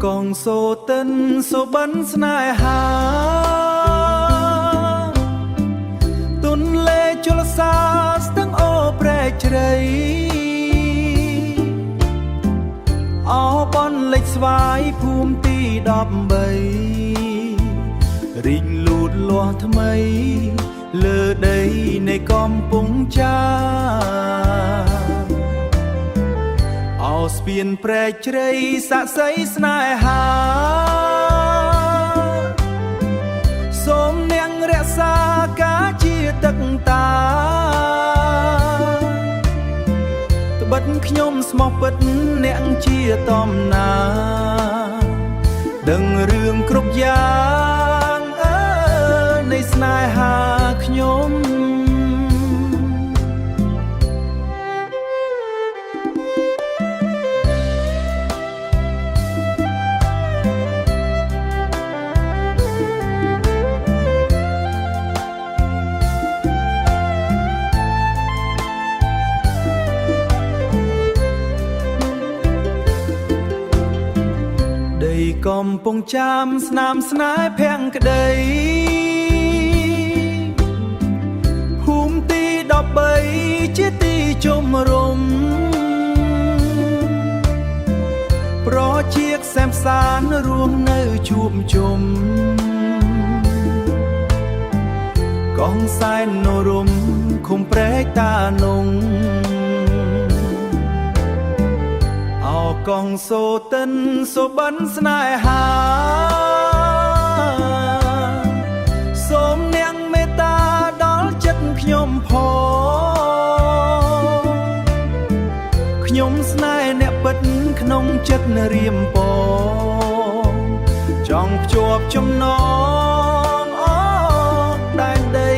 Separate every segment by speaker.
Speaker 1: កងសូតិនសូបិនស្នេហាទុនលេជលសាស្ទឹងអូប្រែកជ្រៃអោបនលេចស្វាយភូមិទី13រីកលូតលាស់ថ្មីលើដីនៃកំពង់ចាមអោស្ពានប្រែកជ្រៃសាក់សីស្នេហាសូមនាងរក្សាការជាទឹកតាត្បិតខ្ញុំស្មោះពិតនាងជាតំណាដឹងរឿងគ្រប់យ៉ាងនៃស្នេហាខ្ញុំកំពុងចាំស្នាមស្នេហ៍ភាំងក្តីភូមិទី13ជាទីជំរំប្រជាក្សែមសានរស់នៅជួបជុំកងសែននរំឃុំព្រែកតានងកងសូតិនសូបិនស្នេហាសូមនាងមេត្តាដល់ចិត្តខ្ញុំផងខ្ញុំស្នេហ៍អ្នកពិតក្នុងចិត្តរៀមពងចង់ភ្ជាប់ចំណងអដែនដី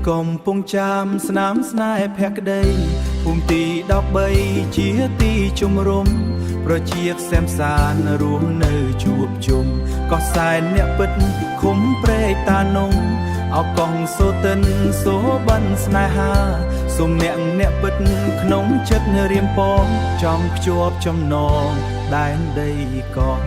Speaker 1: កំពុងចាំស្នាមស្នេហ៍ភក្តីភូមិទី13ជាទីជំរំប្រជាក្សែមសានរស់នៅជួបជុំកោះសែនអ្នកពិតឃុំព្រែកតានងអោកងសូតិនសូបិនស្នេហាសូមអ្នកពិតក្នុងចិត្តរៀមពងចង់ភ្ជាប់ចំណងដែនដីកង